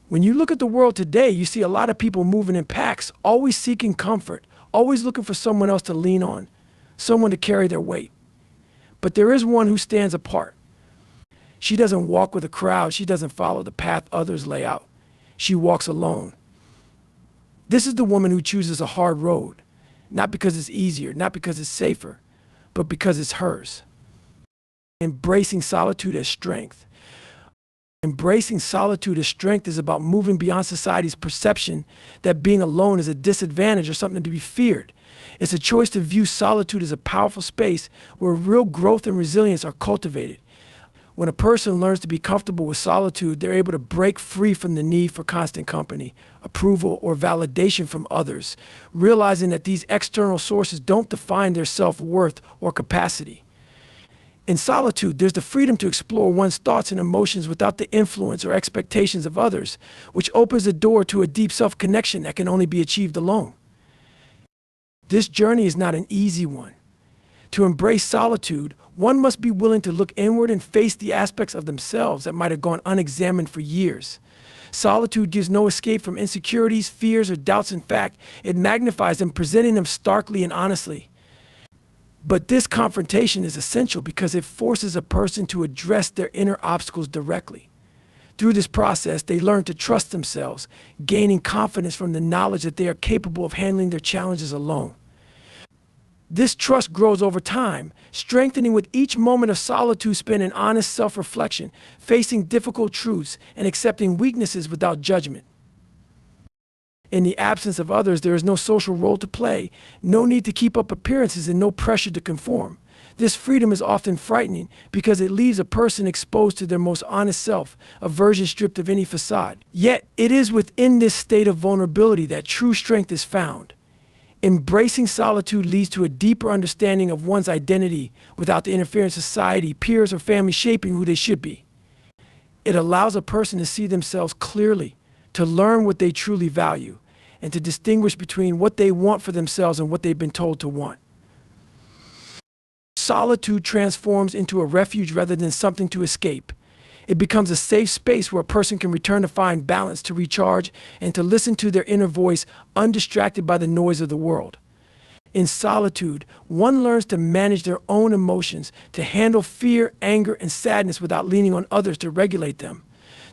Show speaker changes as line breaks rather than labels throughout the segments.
When you look at the world today, you see a lot of people moving in packs, always seeking comfort, always looking for someone else to lean on, someone to carry their weight. But there is one who stands apart. She doesn't walk with a crowd. She doesn't follow the path others lay out. She walks alone. This is the woman who chooses a hard road, not because it's easier, not because it's safer, but because it's hers. Embracing solitude as strength. Embracing solitude as strength is about moving beyond society's perception that being alone is a disadvantage or something to be feared. It's a choice to view solitude as a powerful space where real growth and resilience are cultivated. When a person learns to be comfortable with solitude, they're able to break free from the need for constant company, approval, or validation from others, realizing that these external sources don't define their self-worth or capacity. In solitude, there's the freedom to explore one's thoughts and emotions without the influence or expectations of others, which opens the door to a deep self-connection that can only be achieved alone. This journey is not an easy one. To embrace solitude, one must be willing to look inward and face the aspects of themselves that might have gone unexamined for years. Solitude gives no escape from insecurities, fears, or doubts. In fact, it magnifies them, presenting them starkly and honestly. But this confrontation is essential because it forces a person to address their inner obstacles directly. Through this process, they learn to trust themselves, gaining confidence from the knowledge that they are capable of handling their challenges alone. This trust grows over time, strengthening with each moment of solitude spent in honest self-reflection, facing difficult truths, and accepting weaknesses without judgment. In the absence of others, there is no social role to play, no need to keep up appearances, and no pressure to conform. This freedom is often frightening because it leaves a person exposed to their most honest self, a version stripped of any facade. Yet, it is within this state of vulnerability that true strength is found. Embracing solitude leads to a deeper understanding of one's identity without the interference of society, peers, or family shaping who they should be. It allows a person to see themselves clearly, to learn what they truly value, and to distinguish between what they want for themselves and what they've been told to want. Solitude transforms into a refuge rather than something to escape. It becomes a safe space where a person can return to find balance, to recharge, and to listen to their inner voice undistracted by the noise of the world. In solitude, one learns to manage their own emotions, to handle fear, anger, and sadness without leaning on others to regulate them.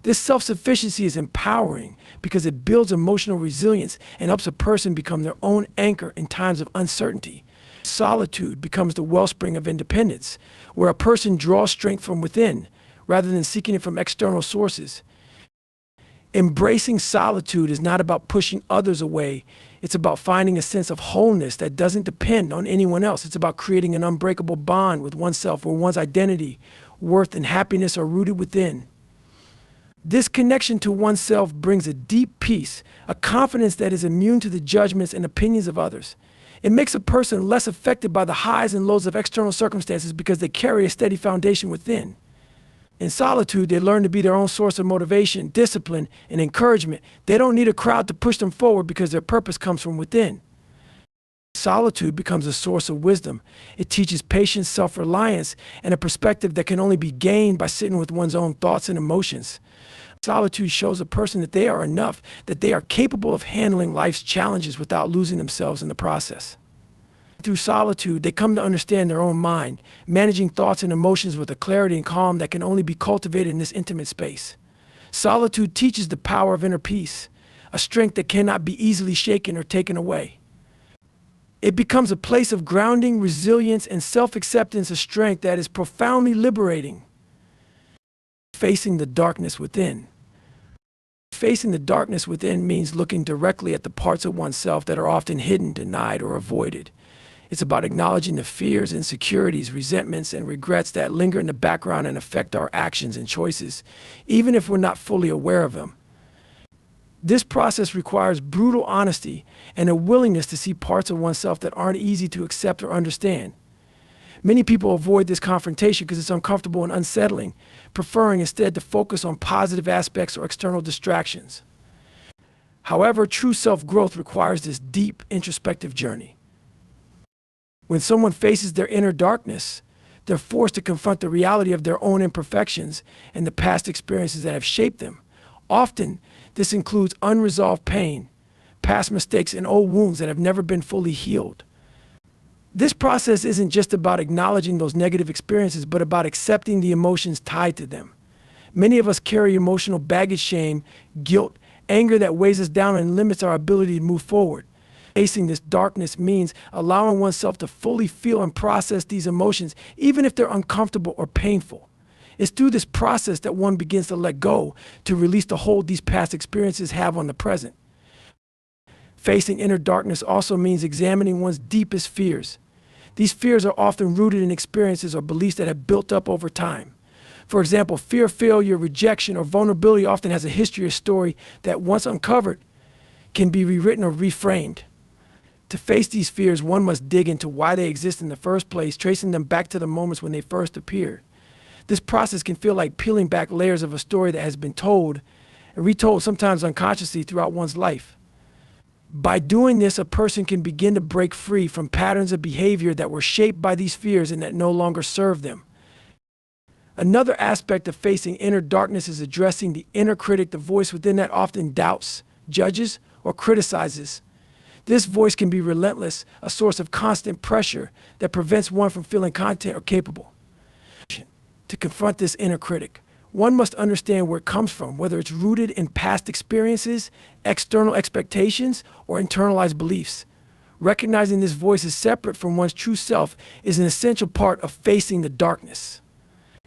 This self-sufficiency is empowering because it builds emotional resilience and helps a person become their own anchor in times of uncertainty. Solitude becomes the wellspring of independence, where a person draws strength from within, rather than seeking it from external sources. Embracing solitude is not about pushing others away. It's about finding a sense of wholeness that doesn't depend on anyone else. It's about creating an unbreakable bond with oneself where one's identity, worth, and happiness are rooted within. This connection to oneself brings a deep peace, a confidence that is immune to the judgments and opinions of others. It makes a person less affected by the highs and lows of external circumstances because they carry a steady foundation within. In solitude, they learn to be their own source of motivation, discipline, and encouragement. They don't need a crowd to push them forward because their purpose comes from within. Solitude becomes a source of wisdom. It teaches patience, self-reliance, and a perspective that can only be gained by sitting with one's own thoughts and emotions. Solitude shows a person that they are enough, that they are capable of handling life's challenges without losing themselves in the process. Through solitude, they come to understand their own mind, managing thoughts and emotions with a clarity and calm that can only be cultivated in this intimate space. Solitude teaches the power of inner peace, a strength that cannot be easily shaken or taken away. It becomes a place of grounding, resilience, and self-acceptance, a strength that is profoundly liberating. Facing the darkness within. Facing the darkness within means looking directly at the parts of oneself that are often hidden, denied, or avoided. It's about acknowledging the fears, insecurities, resentments, and regrets that linger in the background and affect our actions and choices, even if we're not fully aware of them. This process requires brutal honesty and a willingness to see parts of oneself that aren't easy to accept or understand. Many people avoid this confrontation because it's uncomfortable and unsettling, preferring instead to focus on positive aspects or external distractions. However, true self-growth requires this deep introspective journey. When someone faces their inner darkness, they're forced to confront the reality of their own imperfections and the past experiences that have shaped them, Often, this includes unresolved pain, past mistakes, and old wounds that have never been fully healed. This process isn't just about acknowledging those negative experiences, but about accepting the emotions tied to them. Many of us carry emotional baggage, shame, guilt, anger that weighs us down and limits our ability to move forward. Facing this darkness means allowing oneself to fully feel and process these emotions, even if they're uncomfortable or painful. It's through this process that one begins to let go, to release the hold these past experiences have on the present. Facing inner darkness also means examining one's deepest fears. These fears are often rooted in experiences or beliefs that have built up over time. For example, fear of failure, rejection, or vulnerability often has a history or story that, once uncovered, can be rewritten or reframed. To face these fears, one must dig into why they exist in the first place, tracing them back to the moments when they first appeared. This process can feel like peeling back layers of a story that has been told and retold, sometimes unconsciously, throughout one's life. By doing this, a person can begin to break free from patterns of behavior that were shaped by these fears and that no longer serve them. Another aspect of facing inner darkness is addressing the inner critic, the voice within that often doubts, judges, or criticizes. This voice can be relentless, a source of constant pressure that prevents one from feeling content or capable. To confront this inner critic, one must understand where it comes from, whether it's rooted in past experiences, external expectations, or internalized beliefs. Recognizing this voice is separate from one's true self is an essential part of facing the darkness.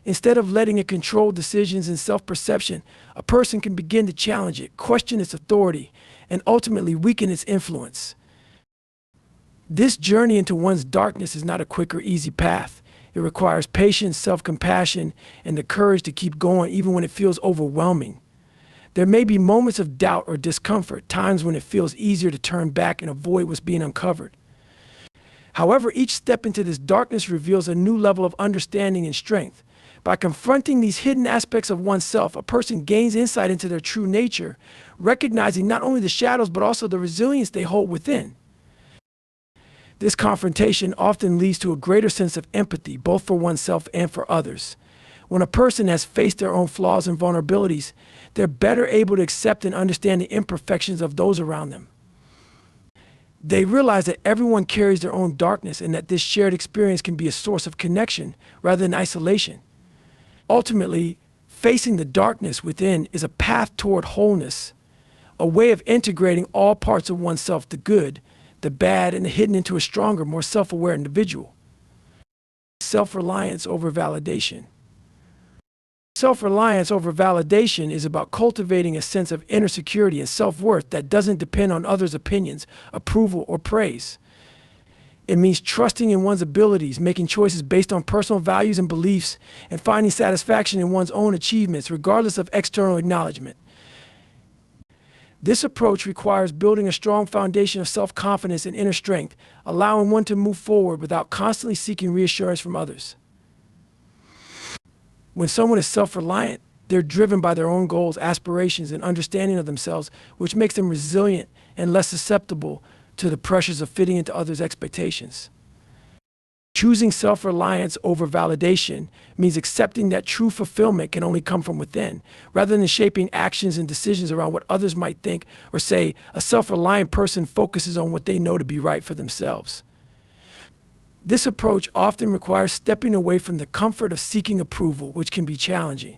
Instead of letting it control decisions and self-perception, a person can begin to challenge it, question its authority, and ultimately weaken its influence. This journey into one's darkness is not a quick or easy path. It requires patience, self-compassion, and the courage to keep going even when it feels overwhelming. There may be moments of doubt or discomfort, times when it feels easier to turn back and avoid what's being uncovered. However, each step into this darkness reveals a new level of understanding and strength. By confronting these hidden aspects of oneself, a person gains insight into their true nature, recognizing not only the shadows but also the resilience they hold within. This confrontation often leads to a greater sense of empathy, both for oneself and for others. When a person has faced their own flaws and vulnerabilities, they're better able to accept and understand the imperfections of those around them. They realize that everyone carries their own darkness and that this shared experience can be a source of connection rather than isolation. Ultimately, facing the darkness within is a path toward wholeness, a way of integrating all parts of oneself, the good, the bad, and the hidden, into a stronger, more self-aware individual. Self-reliance over validation. Self-reliance over validation is about cultivating a sense of inner security and self-worth that doesn't depend on others' opinions, approval, or praise. It means trusting in one's abilities, making choices based on personal values and beliefs, and finding satisfaction in one's own achievements, regardless of external acknowledgement. This approach requires building a strong foundation of self-confidence and inner strength, allowing one to move forward without constantly seeking reassurance from others. When someone is self-reliant, they're driven by their own goals, aspirations, and understanding of themselves, which makes them resilient and less susceptible to the pressures of fitting into others' expectations. Choosing self-reliance over validation means accepting that true fulfillment can only come from within. Rather than shaping actions and decisions around what others might think or say, a self-reliant person focuses on what they know to be right for themselves. This approach often requires stepping away from the comfort of seeking approval, which can be challenging.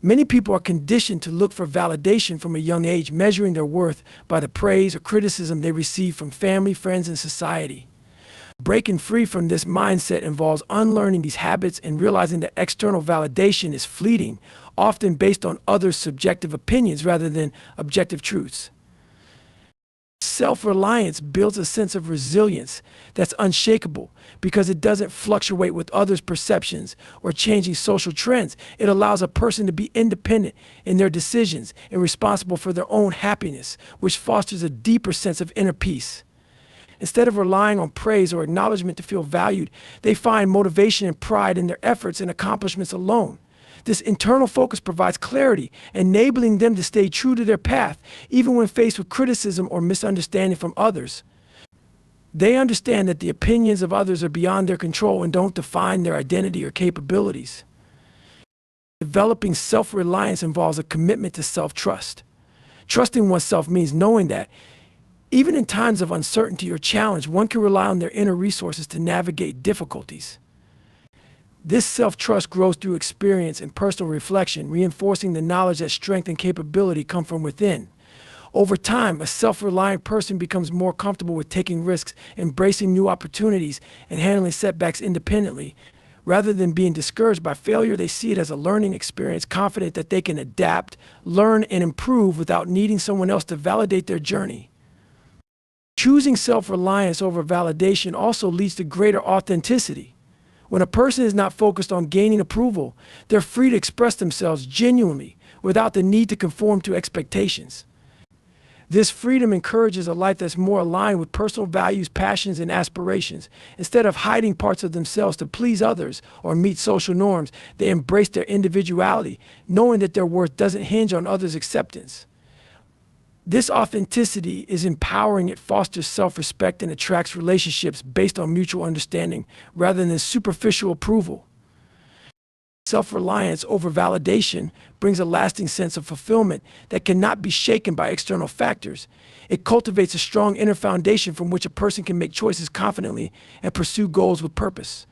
Many people are conditioned to look for validation from a young age, measuring their worth by the praise or criticism they receive from family, friends, and society. Breaking free from this mindset involves unlearning these habits and realizing that external validation is fleeting, often based on others' subjective opinions rather than objective truths. Self-reliance builds a sense of resilience that's unshakable because it doesn't fluctuate with others' perceptions or changing social trends. It allows a person to be independent in their decisions and responsible for their own happiness, which fosters a deeper sense of inner peace. Instead of relying on praise or acknowledgement to feel valued, they find motivation and pride in their efforts and accomplishments alone. This internal focus provides clarity, enabling them to stay true to their path, even when faced with criticism or misunderstanding from others. They understand that the opinions of others are beyond their control and don't define their identity or capabilities. Developing self-reliance involves a commitment to self-trust. Trusting oneself means knowing that, even in times of uncertainty or challenge, one can rely on their inner resources to navigate difficulties. This self-trust grows through experience and personal reflection, reinforcing the knowledge that strength and capability come from within. Over time, a self-reliant person becomes more comfortable with taking risks, embracing new opportunities, and handling setbacks independently. Rather than being discouraged by failure, they see it as a learning experience, confident that they can adapt, learn, and improve without needing someone else to validate their journey. Choosing self-reliance over validation also leads to greater authenticity. When a person is not focused on gaining approval, they're free to express themselves genuinely without the need to conform to expectations. This freedom encourages a life that's more aligned with personal values, passions, and aspirations. Instead of hiding parts of themselves to please others or meet social norms, they embrace their individuality, knowing that their worth doesn't hinge on others' acceptance. This authenticity is empowering. It fosters self-respect and attracts relationships based on mutual understanding rather than superficial approval. Self-reliance over validation brings a lasting sense of fulfillment that cannot be shaken by external factors. It cultivates a strong inner foundation from which a person can make choices confidently and pursue goals with purpose.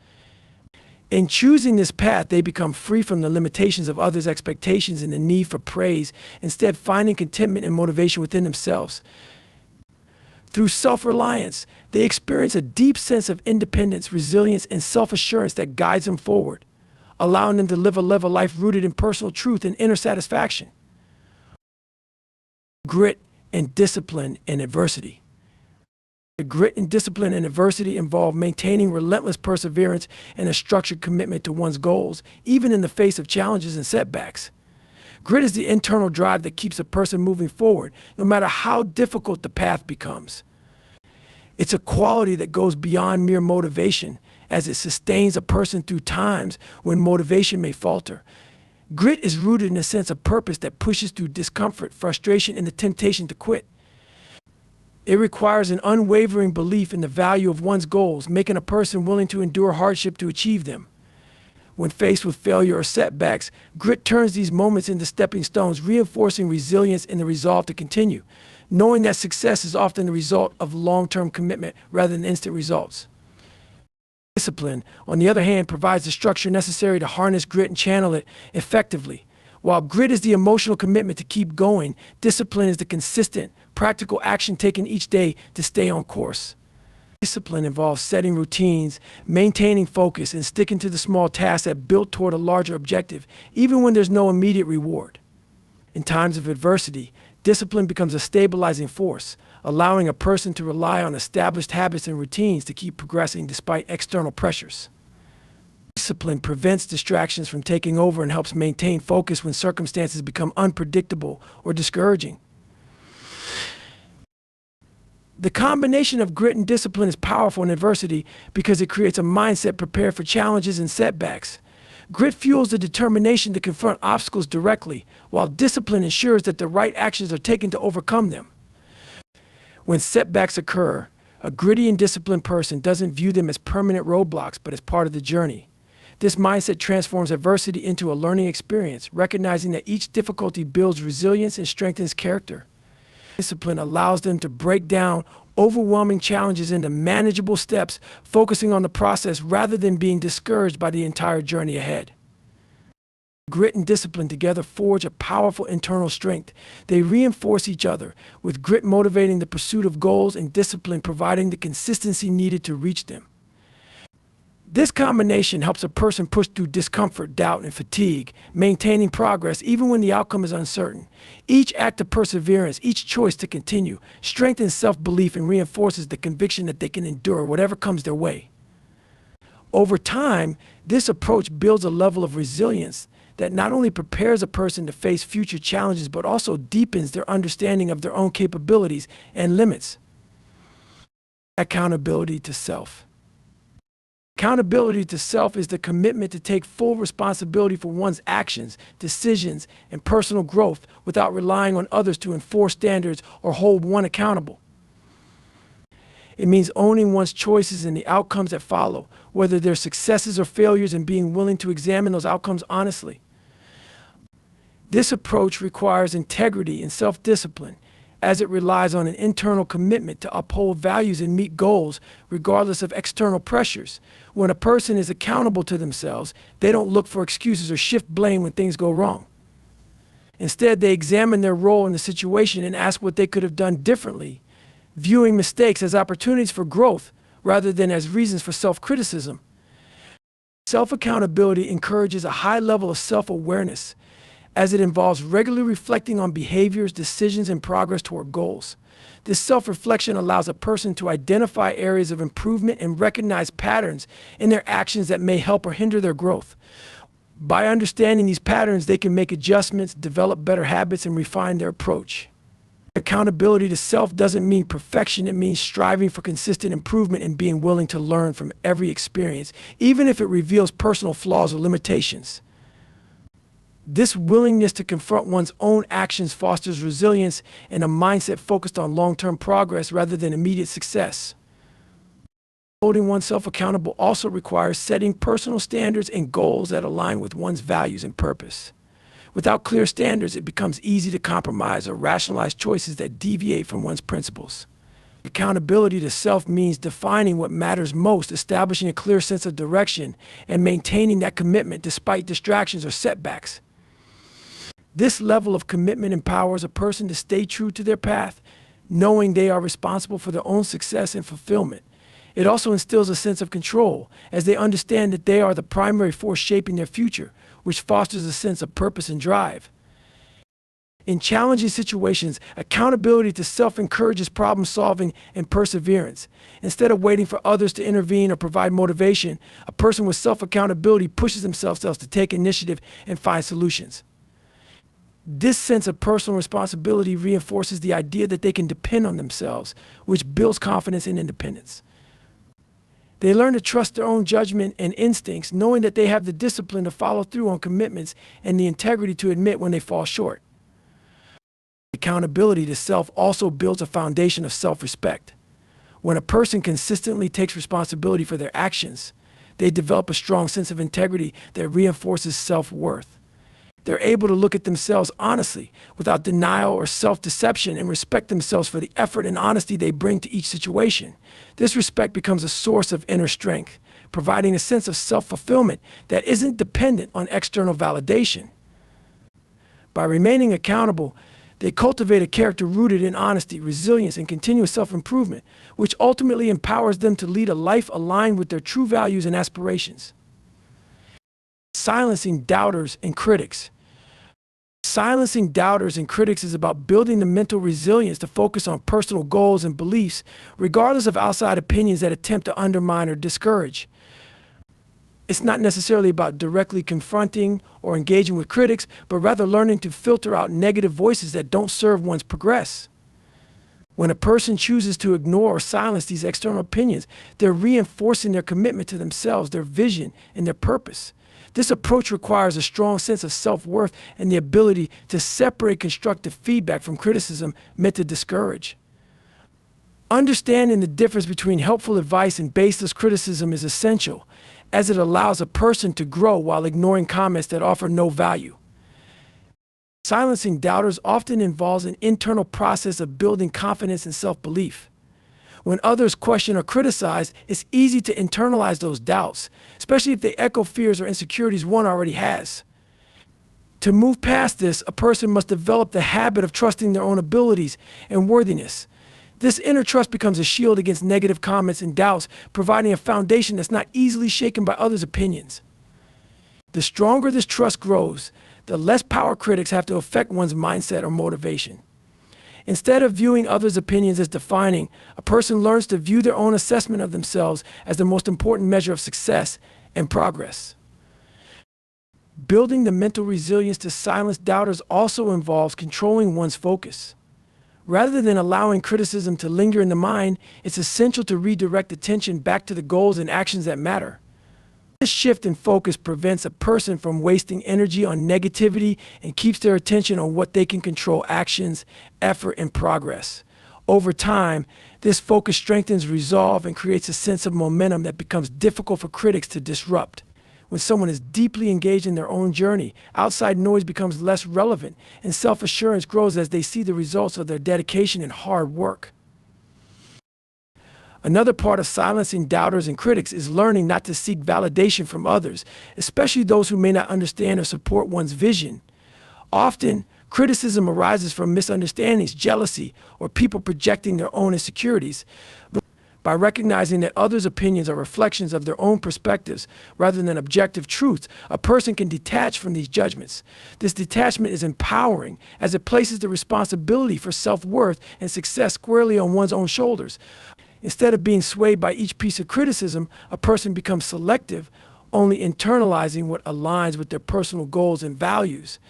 In choosing this path, they become free from the limitations of others' expectations and the need for praise, instead finding contentment and motivation within themselves. Through self-reliance, they experience a deep sense of independence, resilience, and self-assurance that guides them forward, allowing them to live a life rooted in personal truth and inner satisfaction. Grit and discipline in adversity. The grit and discipline in adversity involve maintaining relentless perseverance and a structured commitment to one's goals, even in the face of challenges and setbacks. Grit is the internal drive that keeps a person moving forward, no matter how difficult the path becomes. It's a quality that goes beyond mere motivation, as it sustains a person through times when motivation may falter. Grit is rooted in a sense of purpose that pushes through discomfort, frustration, and the temptation to quit. It requires an unwavering belief in the value of one's goals, making a person willing to endure hardship to achieve them. When faced with failure or setbacks, grit turns these moments into stepping stones, reinforcing resilience and the resolve to continue, knowing that success is often the result of long-term commitment rather than instant results. Discipline, on the other hand, provides the structure necessary to harness grit and channel it effectively. While grit is the emotional commitment to keep going, discipline is the consistent, practical action taken each day to stay on course. Discipline involves setting routines, maintaining focus, and sticking to the small tasks that build toward a larger objective, even when there's no immediate reward. In times of adversity, discipline becomes a stabilizing force, allowing a person to rely on established habits and routines to keep progressing despite external pressures. Discipline prevents distractions from taking over and helps maintain focus when circumstances become unpredictable or discouraging. The combination of grit and discipline is powerful in adversity because it creates a mindset prepared for challenges and setbacks. Grit fuels the determination to confront obstacles directly, while discipline ensures that the right actions are taken to overcome them. When setbacks occur, a gritty and disciplined person doesn't view them as permanent roadblocks, but as part of the journey. This mindset transforms adversity into a learning experience, recognizing that each difficulty builds resilience and strengthens character. Discipline allows them to break down overwhelming challenges into manageable steps, focusing on the process rather than being discouraged by the entire journey ahead. Grit and discipline together forge a powerful internal strength. They reinforce each other, with grit motivating the pursuit of goals and discipline providing the consistency needed to reach them. This combination helps a person push through discomfort, doubt, and fatigue, maintaining progress even when the outcome is uncertain. Each act of perseverance, each choice to continue, strengthens self-belief and reinforces the conviction that they can endure whatever comes their way. Over time, this approach builds a level of resilience that not only prepares a person to face future challenges, but also deepens their understanding of their own capabilities and limits. Accountability to self. Accountability to self is the commitment to take full responsibility for one's actions, decisions, and personal growth without relying on others to enforce standards or hold one accountable. It means owning one's choices and the outcomes that follow, whether they're successes or failures, and being willing to examine those outcomes honestly. This approach requires integrity and self-discipline, as it relies on an internal commitment to uphold values and meet goals regardless of external pressures. When a person is accountable to themselves, they don't look for excuses or shift blame when things go wrong. Instead, they examine their role in the situation and ask what they could have done differently, viewing mistakes as opportunities for growth rather than as reasons for self-criticism. Self-accountability encourages a high level of self-awareness, as it involves regularly reflecting on behaviors, decisions, and progress toward goals. This self-reflection allows a person to identify areas of improvement and recognize patterns in their actions that may help or hinder their growth. By understanding these patterns, they can make adjustments, develop better habits, and refine their approach. Accountability to self doesn't mean perfection. It means striving for consistent improvement and being willing to learn from every experience, even if it reveals personal flaws or limitations. This willingness to confront one's own actions fosters resilience and a mindset focused on long-term progress rather than immediate success. Holding oneself accountable also requires setting personal standards and goals that align with one's values and purpose. Without clear standards, it becomes easy to compromise or rationalize choices that deviate from one's principles. Accountability to self means defining what matters most, establishing a clear sense of direction, and maintaining that commitment despite distractions or setbacks. This level of commitment empowers a person to stay true to their path, knowing they are responsible for their own success and fulfillment. It also instills a sense of control, as they understand that they are the primary force shaping their future, which fosters a sense of purpose and drive. In challenging situations, accountability to self encourages problem solving and perseverance. Instead of waiting for others to intervene or provide motivation, a person with self-accountability pushes themselves to take initiative and find solutions. This sense of personal responsibility reinforces the idea that they can depend on themselves, which builds confidence and independence. They learn to trust their own judgment and instincts, knowing that they have the discipline to follow through on commitments and the integrity to admit when they fall short. Accountability to self also builds a foundation of self-respect. When a person consistently takes responsibility for their actions, they develop a strong sense of integrity that reinforces self-worth. They're able to look at themselves honestly, without denial or self-deception, and respect themselves for the effort and honesty they bring to each situation. This respect becomes a source of inner strength, providing a sense of self-fulfillment that isn't dependent on external validation. By remaining accountable, they cultivate a character rooted in honesty, resilience, and continuous self-improvement, which ultimately empowers them to lead a life aligned with their true values and aspirations. Silencing doubters and critics. Silencing doubters and critics is about building the mental resilience to focus on personal goals and beliefs, regardless of outside opinions that attempt to undermine or discourage. It's not necessarily about directly confronting or engaging with critics, but rather learning to filter out negative voices that don't serve one's progress. When a person chooses to ignore or silence these external opinions, they're reinforcing their commitment to themselves, their vision, and their purpose. This approach requires a strong sense of self-worth and the ability to separate constructive feedback from criticism meant to discourage. Understanding the difference between helpful advice and baseless criticism is essential, as it allows a person to grow while ignoring comments that offer no value. Silencing doubters often involves an internal process of building confidence and self-belief. When others question or criticize, it's easy to internalize those doubts, especially if they echo fears or insecurities one already has. To move past this, a person must develop the habit of trusting their own abilities and worthiness. This inner trust becomes a shield against negative comments and doubts, providing a foundation that's not easily shaken by others' opinions. The stronger this trust grows, the less power critics have to affect one's mindset or motivation. Instead of viewing others' opinions as defining, a person learns to view their own assessment of themselves as the most important measure of success and progress. Building the mental resilience to silence doubters also involves controlling one's focus. Rather than allowing criticism to linger in the mind, it's essential to redirect attention back to the goals and actions that matter. This shift in focus prevents a person from wasting energy on negativity and keeps their attention on what they can control: actions, effort, and progress. Over time, this focus strengthens resolve and creates a sense of momentum that becomes difficult for critics to disrupt. When someone is deeply engaged in their own journey, outside noise becomes less relevant, and self-assurance grows as they see the results of their dedication and hard work. Another part of silencing doubters and critics is learning not to seek validation from others, especially those who may not understand or support one's vision. Often, criticism arises from misunderstandings, jealousy, or people projecting their own insecurities. By recognizing that others' opinions are reflections of their own perspectives rather than objective truths, a person can detach from these judgments. This detachment is empowering as it places the responsibility for self-worth and success squarely on one's own shoulders. Instead of being swayed by each piece of criticism, a person becomes selective, only internalizing what aligns with their personal goals and values.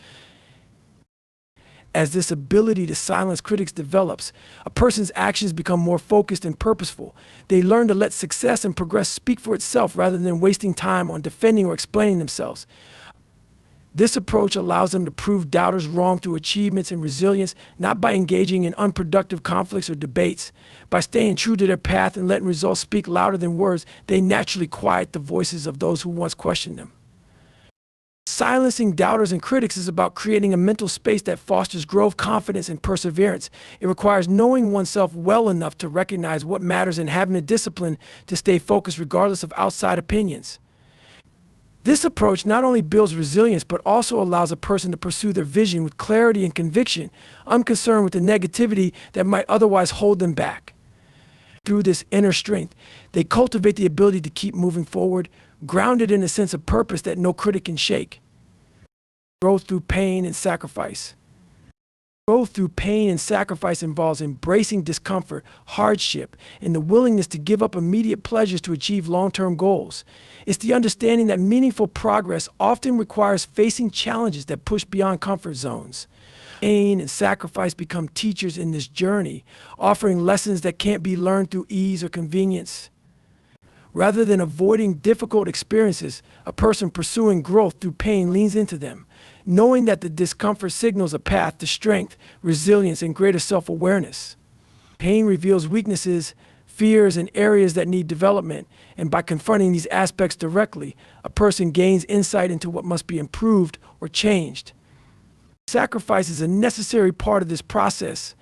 As this ability to silence critics develops, a person's actions become more focused and purposeful. They learn to let success and progress speak for itself rather than wasting time on defending or explaining themselves. This approach allows them to prove doubters wrong through achievements and resilience, not by engaging in unproductive conflicts or debates. By staying true to their path and letting results speak louder than words, they naturally quiet the voices of those who once questioned them. Silencing doubters and critics is about creating a mental space that fosters growth, confidence, and perseverance. It requires knowing oneself well enough to recognize what matters and having the discipline to stay focused regardless of outside opinions. This approach not only builds resilience, but also allows a person to pursue their vision with clarity and conviction, unconcerned with the negativity that might otherwise hold them back. Through this inner strength, they cultivate the ability to keep moving forward, grounded in a sense of purpose that no critic can shake. Growth through pain and sacrifice. Growth through pain and sacrifice involves embracing discomfort, hardship, and the willingness to give up immediate pleasures to achieve long-term goals. It's the understanding that meaningful progress often requires facing challenges that push beyond comfort zones. Pain and sacrifice become teachers in this journey, offering lessons that can't be learned through ease or convenience. Rather than avoiding difficult experiences, a person pursuing growth through pain leans into them, knowing that the discomfort signals a path to strength, resilience, and greater self-awareness. Pain reveals weaknesses, fears, and areas that need development, and by confronting these aspects directly, a person gains insight into what must be improved or changed. Sacrifice is a necessary part of this process,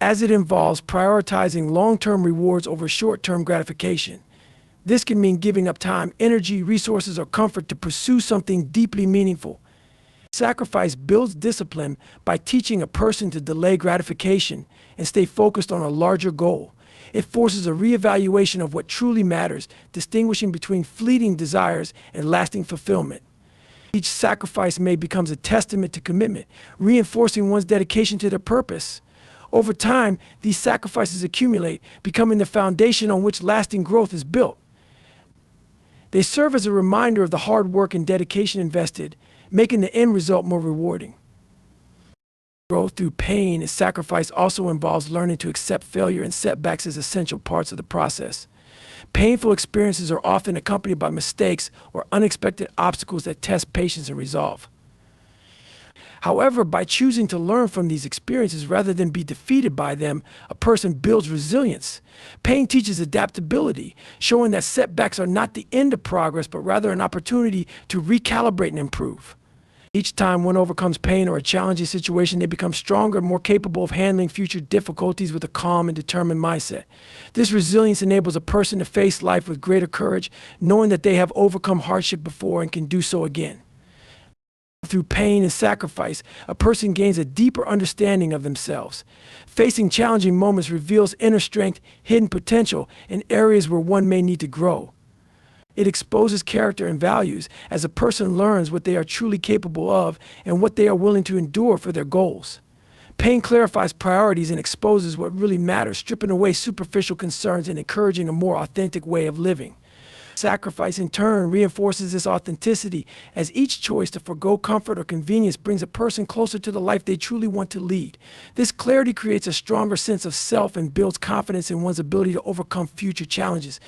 as it involves prioritizing long-term rewards over short-term gratification. This can mean giving up time, energy, resources, or comfort to pursue something deeply meaningful. Sacrifice builds discipline by teaching a person to delay gratification and stay focused on a larger goal. It forces a reevaluation of what truly matters, distinguishing between fleeting desires and lasting fulfillment. Each sacrifice made becomes a testament to commitment, reinforcing one's dedication to their purpose. Over time, these sacrifices accumulate, becoming the foundation on which lasting growth is built. They serve as a reminder of the hard work and dedication invested, making the end result more rewarding. Growth through pain and sacrifice also involves learning to accept failure and setbacks as essential parts of the process. Painful experiences are often accompanied by mistakes or unexpected obstacles that test patience and resolve. However, by choosing to learn from these experiences rather than be defeated by them, a person builds resilience. Pain teaches adaptability, showing that setbacks are not the end of progress, but rather an opportunity to recalibrate and improve. Each time one overcomes pain or a challenging situation, they become stronger and more capable of handling future difficulties with a calm and determined mindset. This resilience enables a person to face life with greater courage, knowing that they have overcome hardship before and can do so again. Through pain and sacrifice, a person gains a deeper understanding of themselves. Facing challenging moments reveals inner strength, hidden potential, and areas where one may need to grow. It exposes character and values as a person learns what they are truly capable of and what they are willing to endure for their goals. Pain clarifies priorities and exposes what really matters, stripping away superficial concerns and encouraging a more authentic way of living. Sacrifice, in turn, reinforces this authenticity, as each choice to forgo comfort or convenience brings a person closer to the life they truly want to lead. This clarity creates a stronger sense of self and builds confidence in one's ability to overcome future challenges.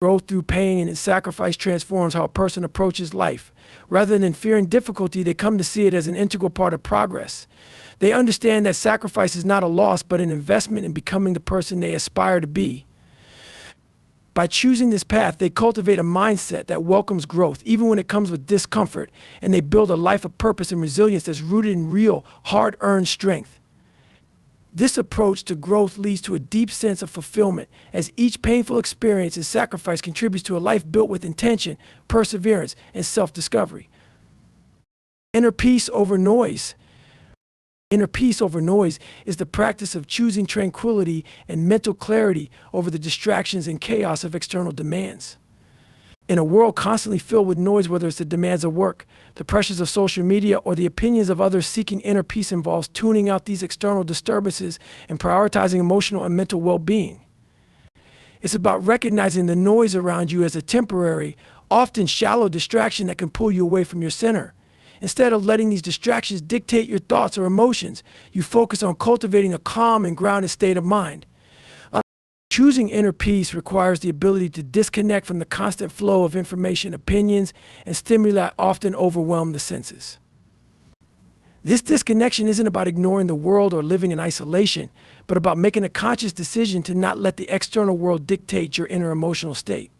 Growth through pain and sacrifice transforms how a person approaches life. Rather than fearing difficulty, they come to see it as an integral part of progress. They understand that sacrifice is not a loss, but an investment in becoming the person they aspire to be. By choosing this path, they cultivate a mindset that welcomes growth, even when it comes with discomfort, and they build a life of purpose and resilience that's rooted in real, hard-earned strength. This approach to growth leads to a deep sense of fulfillment, as each painful experience and sacrifice contributes to a life built with intention, perseverance, and self-discovery. Inner peace over noise. Inner peace over noise is the practice of choosing tranquility and mental clarity over the distractions and chaos of external demands. In a world constantly filled with noise, whether it's the demands of work, the pressures of social media, or the opinions of others, seeking inner peace involves tuning out these external disturbances and prioritizing emotional and mental well-being. It's about recognizing the noise around you as a temporary, often shallow distraction that can pull you away from your center. Instead of letting these distractions dictate your thoughts or emotions, you focus on cultivating a calm and grounded state of mind. Choosing inner peace requires the ability to disconnect from the constant flow of information, opinions, and stimuli that often overwhelm the senses. This disconnection isn't about ignoring the world or living in isolation, but about making a conscious decision to not let the external world dictate your inner emotional state.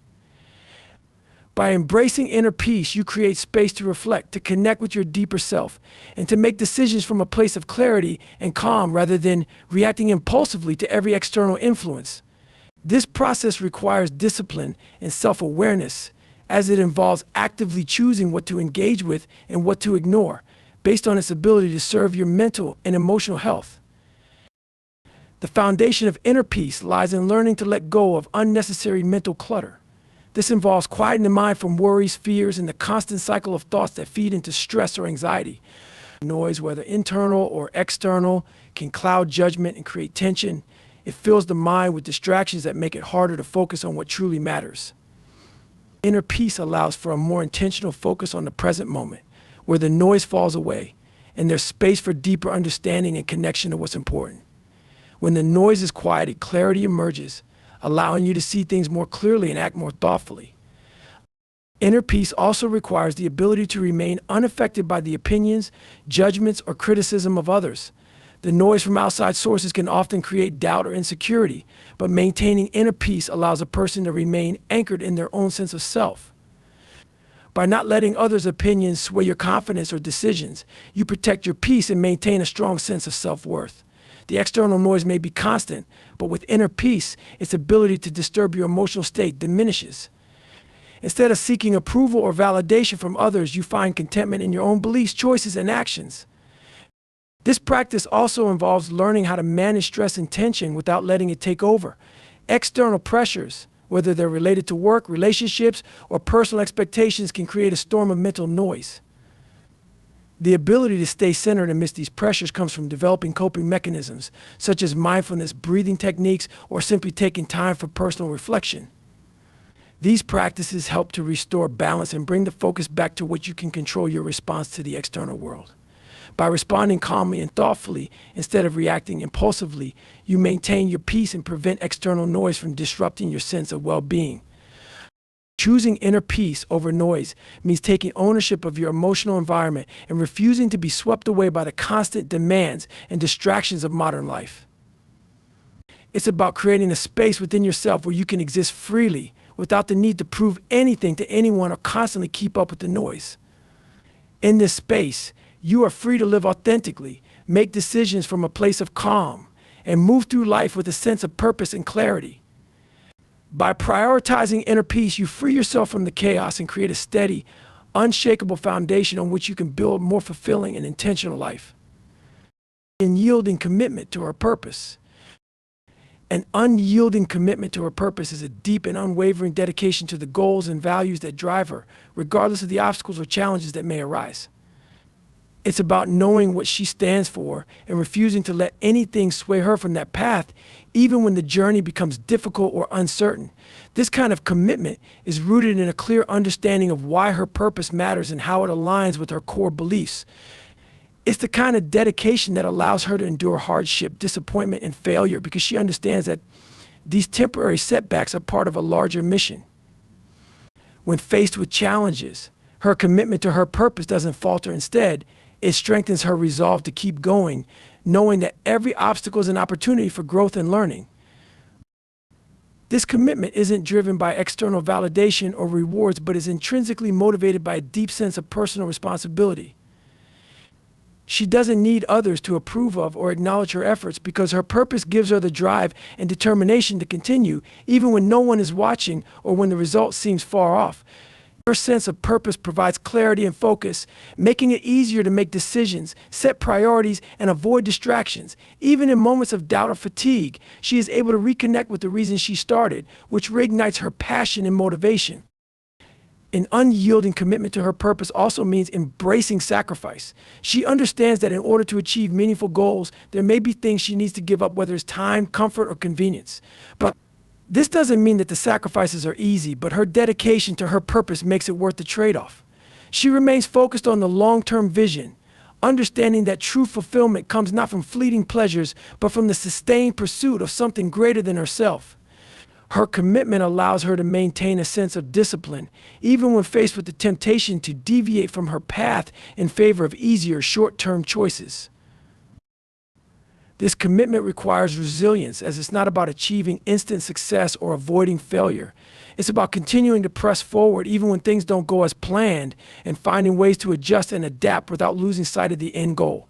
By embracing inner peace, you create space to reflect, to connect with your deeper self, and to make decisions from a place of clarity and calm rather than reacting impulsively to every external influence. This process requires discipline and self-awareness, as it involves actively choosing what to engage with and what to ignore, based on its ability to serve your mental and emotional health. The foundation of inner peace lies in learning to let go of unnecessary mental clutter. This involves quieting the mind from worries, fears, and the constant cycle of thoughts that feed into stress or anxiety. Noise, whether internal or external, can cloud judgment and create tension. It fills the mind with distractions that make it harder to focus on what truly matters. Inner peace allows for a more intentional focus on the present moment, where the noise falls away, and there's space for deeper understanding and connection to what's important. When the noise is quieted, clarity emerges, allowing you to see things more clearly and act more thoughtfully. Inner peace also requires the ability to remain unaffected by the opinions, judgments, or criticism of others. The noise from outside sources can often create doubt or insecurity, but maintaining inner peace allows a person to remain anchored in their own sense of self. By not letting others' opinions sway your confidence or decisions, you protect your peace and maintain a strong sense of self-worth. The external noise may be constant, but with inner peace, its ability to disturb your emotional state diminishes. Instead of seeking approval or validation from others, you find contentment in your own beliefs, choices, and actions. This practice also involves learning how to manage stress and tension without letting it take over. External pressures, whether they're related to work, relationships, or personal expectations, can create a storm of mental noise. The ability to stay centered amidst these pressures comes from developing coping mechanisms, such as mindfulness, breathing techniques, or simply taking time for personal reflection. These practices help to restore balance and bring the focus back to what you can control: your response to the external world. By responding calmly and thoughtfully instead of reacting impulsively, you maintain your peace and prevent external noise from disrupting your sense of well-being. Choosing inner peace over noise means taking ownership of your emotional environment and refusing to be swept away by the constant demands and distractions of modern life. It's about creating a space within yourself where you can exist freely without the need to prove anything to anyone or constantly keep up with the noise. In this space, you are free to live authentically, make decisions from a place of calm, and move through life with a sense of purpose and clarity. By prioritizing inner peace, you free yourself from the chaos and create a steady, unshakable foundation on which you can build a more fulfilling and intentional life. Unyielding commitment to our purpose. An unyielding commitment to her purpose is a deep and unwavering dedication to the goals and values that drive her, regardless of the obstacles or challenges that may arise. It's about knowing what she stands for and refusing to let anything sway her from that path, even when the journey becomes difficult or uncertain. This kind of commitment is rooted in a clear understanding of why her purpose matters and how it aligns with her core beliefs. It's the kind of dedication that allows her to endure hardship, disappointment, and failure because she understands that these temporary setbacks are part of a larger mission. When faced with challenges, her commitment to her purpose doesn't falter. Instead, it strengthens her resolve to keep going, knowing that every obstacle is an opportunity for growth and learning. This commitment isn't driven by external validation or rewards, but is intrinsically motivated by a deep sense of personal responsibility. She doesn't need others to approve of or acknowledge her efforts because her purpose gives her the drive and determination to continue, even when no one is watching or when the result seems far off. Her sense of purpose provides clarity and focus, making it easier to make decisions, set priorities, and avoid distractions. Even in moments of doubt or fatigue, she is able to reconnect with the reason she started, which reignites her passion and motivation. An unyielding commitment to her purpose also means embracing sacrifice. She understands that in order to achieve meaningful goals, there may be things she needs to give up, whether it's time, comfort, or convenience. But this doesn't mean that the sacrifices are easy, but her dedication to her purpose makes it worth the trade-off. She remains focused on the long-term vision, understanding that true fulfillment comes not from fleeting pleasures, but from the sustained pursuit of something greater than herself. Her commitment allows her to maintain a sense of discipline, even when faced with the temptation to deviate from her path in favor of easier short-term choices. This commitment requires resilience, as it's not about achieving instant success or avoiding failure. It's about continuing to press forward even when things don't go as planned and finding ways to adjust and adapt without losing sight of the end goal.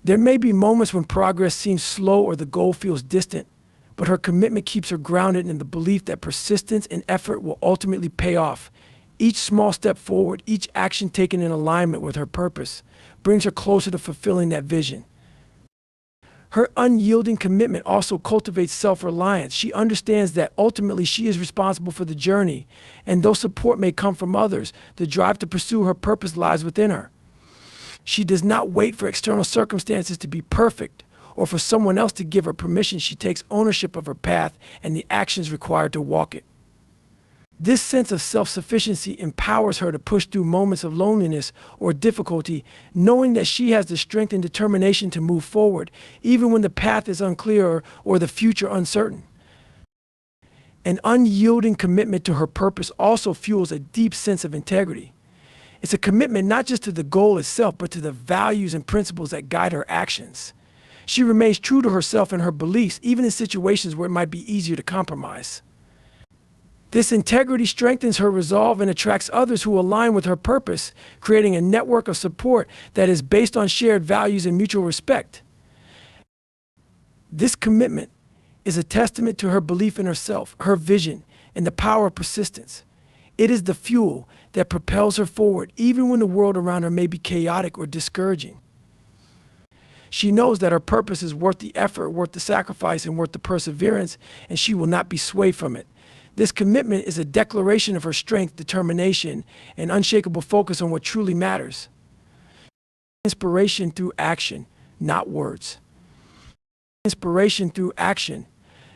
There may be moments when progress seems slow or the goal feels distant, but her commitment keeps her grounded in the belief that persistence and effort will ultimately pay off. Each small step forward, each action taken in alignment with her purpose, brings her closer to fulfilling that vision. Her unyielding commitment also cultivates self-reliance. She understands that ultimately she is responsible for the journey, and though support may come from others, the drive to pursue her purpose lies within her. She does not wait for external circumstances to be perfect or for someone else to give her permission. She takes ownership of her path and the actions required to walk it. This sense of self-sufficiency empowers her to push through moments of loneliness or difficulty, knowing that she has the strength and determination to move forward, even when the path is unclear or the future uncertain. An unyielding commitment to her purpose also fuels a deep sense of integrity. It's a commitment not just to the goal itself, but to the values and principles that guide her actions. She remains true to herself and her beliefs, even in situations where it might be easier to compromise. This integrity strengthens her resolve and attracts others who align with her purpose, creating a network of support that is based on shared values and mutual respect. This commitment is a testament to her belief in herself, her vision, and the power of persistence. It is the fuel that propels her forward, even when the world around her may be chaotic or discouraging. She knows that her purpose is worth the effort, worth the sacrifice, and worth the perseverance, and she will not be swayed from it. This commitment is a declaration of her strength, determination, and unshakable focus on what truly matters. Inspiration through action, not words. Inspiration through action,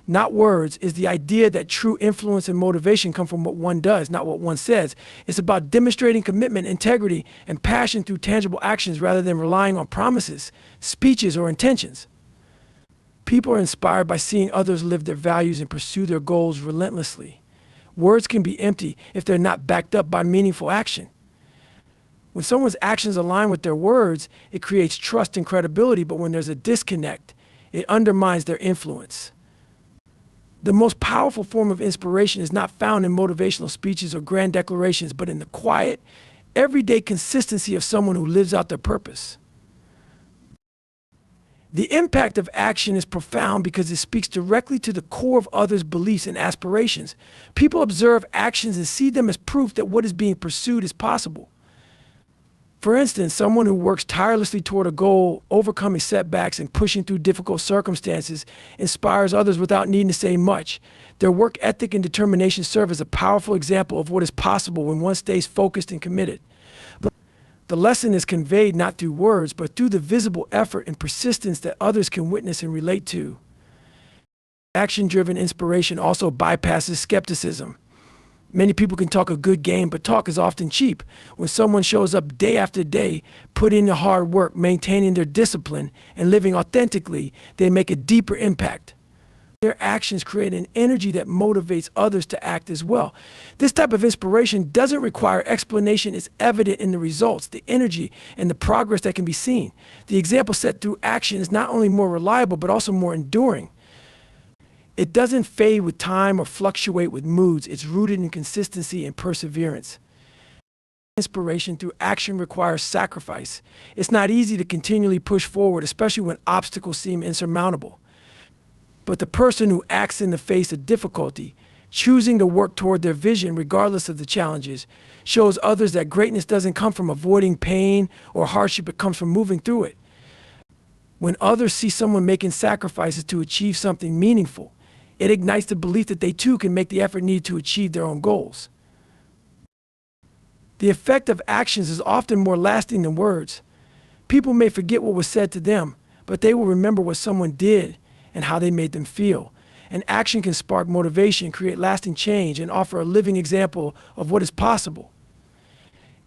not words, is the idea that true influence and motivation come from what one does, not what one says. It's about demonstrating commitment, integrity, and passion through tangible actions rather than relying on promises, speeches, or intentions. People are inspired by seeing others live their values and pursue their goals relentlessly. Words can be empty if they're not backed up by meaningful action. When someone's actions align with their words, it creates trust and credibility, but when there's a disconnect, it undermines their influence. The most powerful form of inspiration is not found in motivational speeches or grand declarations, but in the quiet, everyday consistency of someone who lives out their purpose. The impact of action is profound because it speaks directly to the core of others' beliefs and aspirations. People observe actions and see them as proof that what is being pursued is possible. For instance, someone who works tirelessly toward a goal, overcoming setbacks and pushing through difficult circumstances, inspires others without needing to say much. Their work ethic and determination serve as a powerful example of what is possible when one stays focused and committed. The lesson is conveyed not through words, but through the visible effort and persistence that others can witness and relate to. Action-driven inspiration also bypasses skepticism. Many people can talk a good game, but talk is often cheap. When someone shows up day after day, putting in the hard work, maintaining their discipline, and living authentically, they make a deeper impact. Their actions create an energy that motivates others to act as well. This type of inspiration doesn't require explanation. It's evident in the results, the energy, and the progress that can be seen. The example set through action is not only more reliable, but also more enduring. It doesn't fade with time or fluctuate with moods. It's rooted in consistency and perseverance. Inspiration through action requires sacrifice. It's not easy to continually push forward, especially when obstacles seem insurmountable. But the person who acts in the face of difficulty, choosing to work toward their vision regardless of the challenges, shows others that greatness doesn't come from avoiding pain or hardship, it comes from moving through it. When others see someone making sacrifices to achieve something meaningful, it ignites the belief that they too can make the effort needed to achieve their own goals. The effect of actions is often more lasting than words. People may forget what was said to them, but they will remember what someone did and how they made them feel. And action can spark motivation, create lasting change, and offer a living example of what is possible.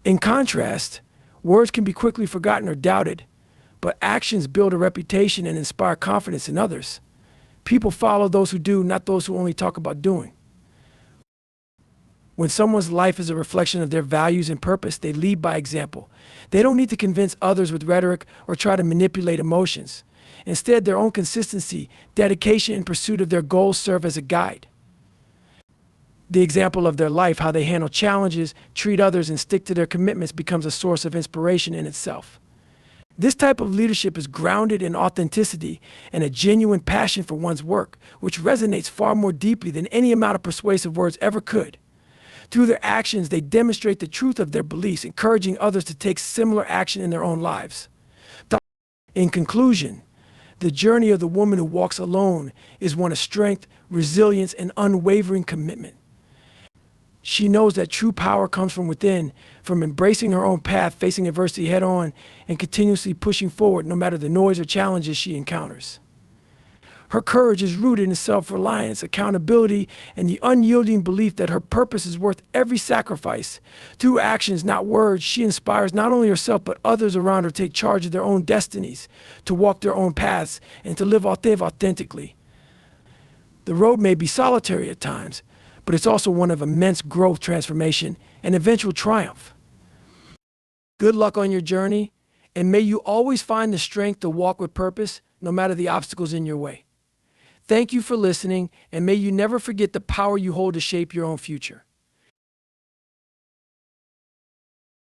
In contrast, words can be quickly forgotten or doubted, but actions build a reputation and inspire confidence in others. People follow those who do, not those who only talk about doing. When someone's life is a reflection of their values and purpose, they lead by example. They don't need to convince others with rhetoric or try to manipulate emotions. Instead, their own consistency, dedication, and pursuit of their goals serve as a guide. The example of their life, how they handle challenges, treat others, and stick to their commitments becomes a source of inspiration in itself. This type of leadership is grounded in authenticity and a genuine passion for one's work, which resonates far more deeply than any amount of persuasive words ever could. Through their actions, they demonstrate the truth of their beliefs, encouraging others to take similar action in their own lives. In conclusion, the journey of the woman who walks alone is one of strength, resilience, and unwavering commitment. She knows that true power comes from within, from embracing her own path, facing adversity head on, and continuously pushing forward no matter the noise or challenges she encounters. Her courage is rooted in self-reliance, accountability, and the unyielding belief that her purpose is worth every sacrifice. Through actions, not words, she inspires not only herself but others around her to take charge of their own destinies, to walk their own paths, and to live authentically. The road may be solitary at times, but it's also one of immense growth, transformation, and eventual triumph. Good luck on your journey, and may you always find the strength to walk with purpose, no matter the obstacles in your way. Thank you for listening, and may you never forget the power you hold to shape your own future.